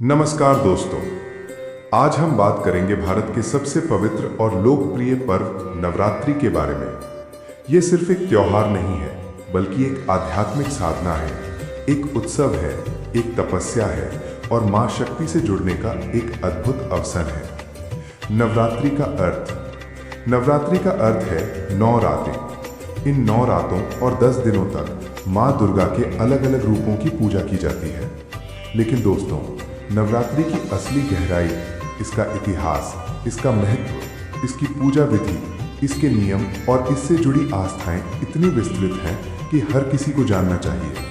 नमस्कार दोस्तों, आज हम बात करेंगे भारत के सबसे पवित्र और लोकप्रिय पर्व नवरात्रि के बारे में। ये सिर्फ एक त्योहार नहीं है, बल्कि एक आध्यात्मिक साधना है, एक उत्सव है, एक तपस्या है और मां शक्ति से जुड़ने का एक अद्भुत अवसर है। नवरात्रि का अर्थ है 9 रातें। इन 9 रातों और 10 दिनों तक मां दुर्गा के अलग अलग रूपों की पूजा की जाती है। लेकिन दोस्तों, नवरात्रि की असली गहराई, इसका इतिहास, इसका महत्व, इसकी पूजा विधि, इसके नियम और इससे जुड़ी आस्थाएं इतनी विस्तृत हैं कि हर किसी को जानना चाहिए।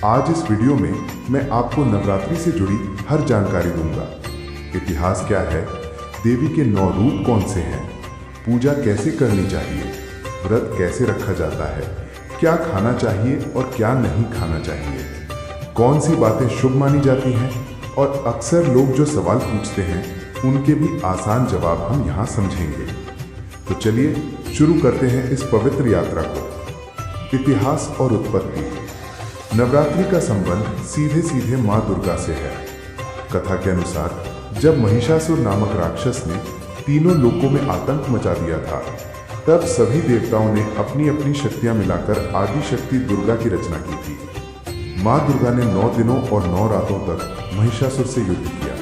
आज इस वीडियो में मैं आपको नवरात्रि से जुड़ी हर जानकारी दूंगा। इतिहास क्या है, देवी के 9 रूप कौन से हैं, पूजा कैसे करनी चाहिए, व्रत कैसे रखा जाता है, क्या खाना चाहिए और क्या नहीं खाना चाहिए, कौन सी बातें शुभ मानी जाती हैं और अक्सर लोग जो सवाल पूछते हैं उनके भी आसान जवाब हम यहाँ समझेंगे। तो चलिए शुरू करते हैं इस पवित्र यात्रा को। इतिहास और उत्पत्ति। नवरात्रि का संबंध सीधे सीधे मां दुर्गा से है। कथा के अनुसार जब महिषासुर नामक राक्षस ने तीनों लोकों में आतंक मचा दिया था, तब सभी देवताओं ने अपनी अपनी शक्तियां मिलाकर आदि शक्ति दुर्गा की रचना की थी। मां दुर्गा ने 9 दिनों और 9 रातों तक महिषासुर से युद्ध किया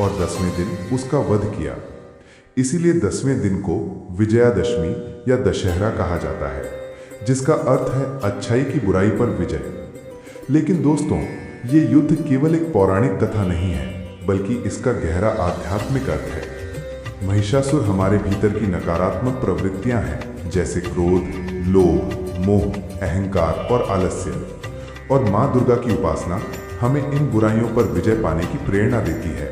और 10वें दिन उसका वध किया। इसीलिए 10वें दिन को विजयादशमी या दशहरा कहा जाता है, जिसका अर्थ है अच्छाई की बुराई पर विजय। लेकिन दोस्तों, ये युद्ध केवल एक पौराणिक कथा नहीं है, बल्कि इसका गहरा आध्यात्मिक अर्थ है। महिषासुर हमारे भीतर की नकारात्मक प्रवृत्तियां हैं, जैसे क्रोध, लोभ, मोह, अहंकार और आलस्य। और मां दुर्गा की उपासना हमें इन बुराइयों पर विजय पाने की प्रेरणा देती है।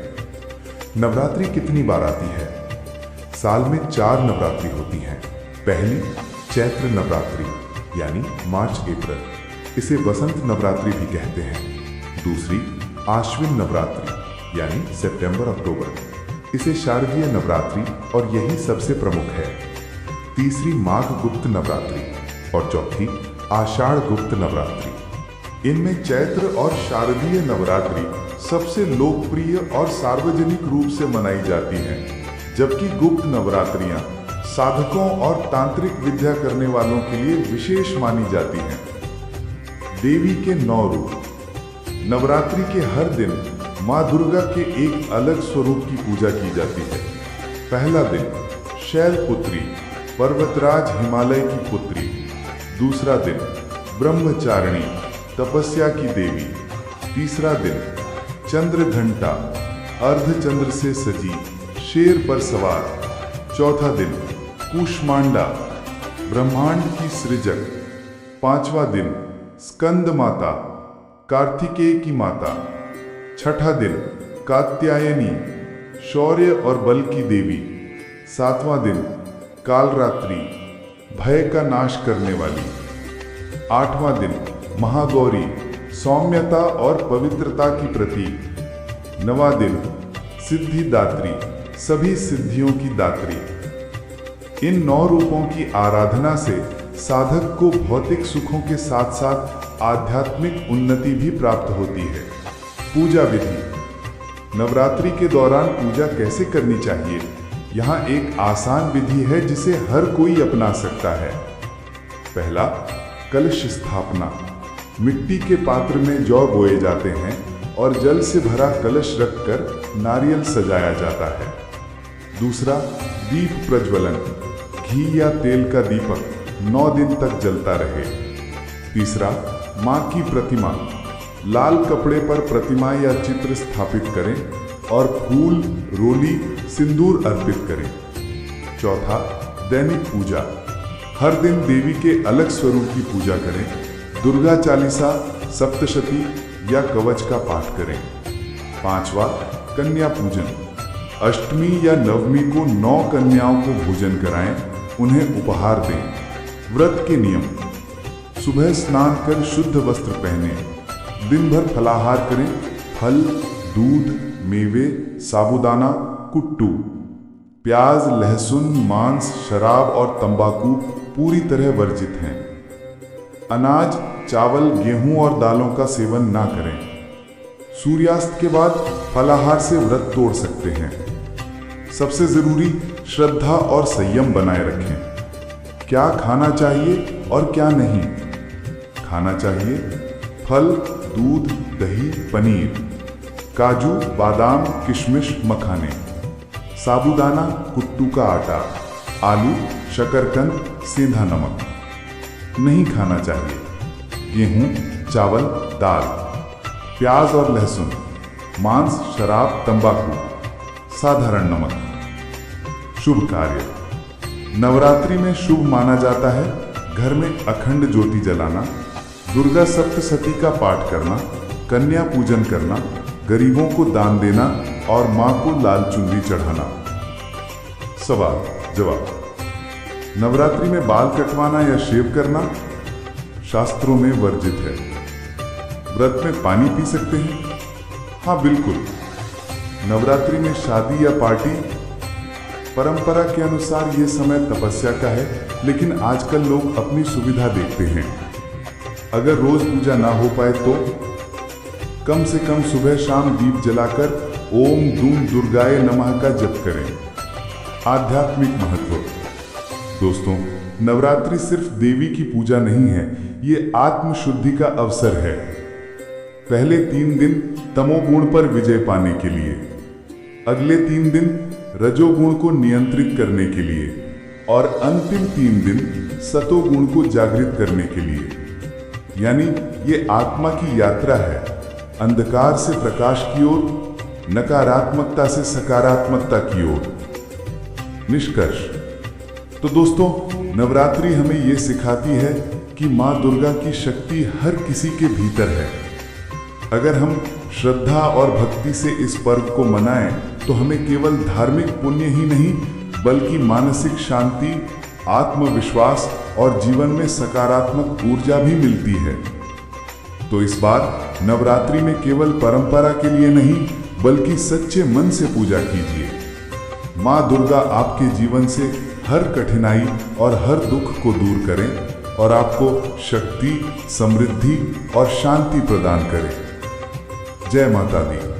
नवरात्रि कितनी बार आती है? साल में 4 नवरात्रि होती हैं। पहली चैत्र नवरात्रि यानी मार्च अप्रैल, इसे वसंत नवरात्रि भी कहते हैं। दूसरी आश्विन नवरात्रि यानी सितंबर अक्टूबर, इसे शारदीय नवरात्रि और यही सबसे प्रमुख है। तीसरी माघ गुप्त नवरात्रि और चौथी आषाढ़ गुप्त नवरात्रि। इनमें चैत्र और शारदीय नवरात्रि सबसे लोकप्रिय और सार्वजनिक रूप से मनाई जाती हैं, जबकि गुप्त नवरात्रियां साधकों और तांत्रिक विद्या करने वालों के लिए विशेष मानी जाती हैं। देवी के 9 रूप। नवरात्रि के हर दिन मां दुर्गा के एक अलग स्वरूप की पूजा की जाती है। पहला दिन शैलपुत्री, पर्वतराज हिमालय की पुत्री। दूसरा दिन ब्रह्मचारिणी, तपस्या की देवी। तीसरा दिन चंद्रघंटा, अर्धचंद्र से सजी, शेर पर सवार। चौथा दिन कूष्मांडा, ब्रह्मांड की सृजक। पांचवा दिन स्कंद माता, कार्तिकेय की माता। छठा दिन कात्यायनी, शौर्य और बल की देवी। सातवां दिन कालरात्रि, भय का नाश करने वाली। आठवां दिन महागौरी, सौम्यता और पवित्रता की प्रतीक। 9वां दिन सिद्धिदात्री, सभी सिद्धियों की दात्री। इन 9 रूपों की आराधना से साधक को भौतिक सुखों के साथ साथ आध्यात्मिक उन्नति भी प्राप्त होती है। पूजा विधि। नवरात्रि के दौरान पूजा कैसे करनी चाहिए? यहाँ एक आसान विधि है जिसे हर कोई अपना सकता है। पहला, कलश स्थापना। मिट्टी के पात्र में जौ बोए जाते हैं और जल से भरा कलश रखकर नारियल सजाया जाता है। दूसरा, दीप प्रज्वलन। घी या तेल का दीपक 9 दिन तक जलता रहे। तीसरा, मां की प्रतिमा। लाल कपड़े पर प्रतिमा या चित्र स्थापित करें और फूल, रोली, सिंदूर अर्पित करें। चौथा, दैनिक पूजा। हर दिन देवी के अलग स्वरूप की पूजा करें। दुर्गा चालीसा, सप्तशती या कवच का पाठ करें। पांचवा, कन्या पूजन। अष्टमी या नवमी को 9 कन्याओं को भोजन कराएं, उन्हें उपहार दें। व्रत के नियम। सुबह स्नान कर शुद्ध वस्त्र पहने, दिन भर फलाहार करें। फल, दूध, मेवे, साबूदाना, कुट्टू। प्याज, लहसुन, मांस, शराब और तंबाकू पूरी तरह वर्जित हैं। अनाज, चावल, गेहूं और दालों का सेवन ना करें। सूर्यास्त के बाद फलाहार से व्रत तोड़ सकते हैं। सबसे जरूरी श्रद्धा और संयम बनाए रखें। क्या खाना चाहिए और क्या नहीं खाना चाहिए? फल, दूध, दही, पनीर, काजू, बादाम, किशमिश, मखाने, साबूदाना, कुट्टू का आटा, आलू, शकरकंद, सेंधा नमक। नहीं खाना चाहिए गेहूं, चावल, दाल, प्याज और लहसुन, मांस, शराब, तंबाकू, साधारण नमक। शुभ कार्य। नवरात्रि में शुभ माना जाता है घर में अखंड ज्योति जलाना, दुर्गा सप्तशती का पाठ करना, कन्या पूजन करना, गरीबों को दान देना और मां को लाल चुनरी चढ़ाना। सवाल जवाब। नवरात्रि में बाल कटवाना या शेव करना शास्त्रों में वर्जित है। व्रत में पानी पी सकते हैं? हाँ बिल्कुल। नवरात्रि में शादी या पार्टी? परंपरा के अनुसार यह समय तपस्या का है, लेकिन आजकल लोग अपनी सुविधा देखते हैं। अगर रोज पूजा ना हो पाए तो कम से कम सुबह शाम दीप जलाकर ओम दूम दुर्गाय नमः का जप करें। आध्यात्मिक महत्व। दोस्तों, नवरात्रि सिर्फ देवी की पूजा नहीं है, ये आत्मशुद्धि का अवसर है। पहले 3 दिन तमोगुण पर विजय पाने के लिए, अगले 3 दिन रजोगुण को नियंत्रित करने के लिए और अंतिम 3 दिन सतोगुण को जागृत करने के लिए। यानी ये आत्मा की यात्रा है, अंधकार से प्रकाश की ओर, नकारात्मकता से सकारात्मकता की ओर। निष्कर्ष। तो दोस्तों, नवरात्रि हमें ये सिखाती है कि माँ दुर्गा की शक्ति हर किसी के भीतर है। अगर हम श्रद्धा और भक्ति से इस पर्व को मनाएं तो हमें केवल धार्मिक पुण्य ही नहीं बल्कि मानसिक शांति, आत्मविश्वास और जीवन में सकारात्मक ऊर्जा भी मिलती है। तो इस बार नवरात्रि में केवल परंपरा के लिए नहीं बल्कि सच्चे मन से पूजा कीजिए। माँ दुर्गा आपके जीवन से हर कठिनाई और हर दुख को दूर करें और आपको शक्ति, समृद्धि और शांति प्रदान करें। जय माता दी।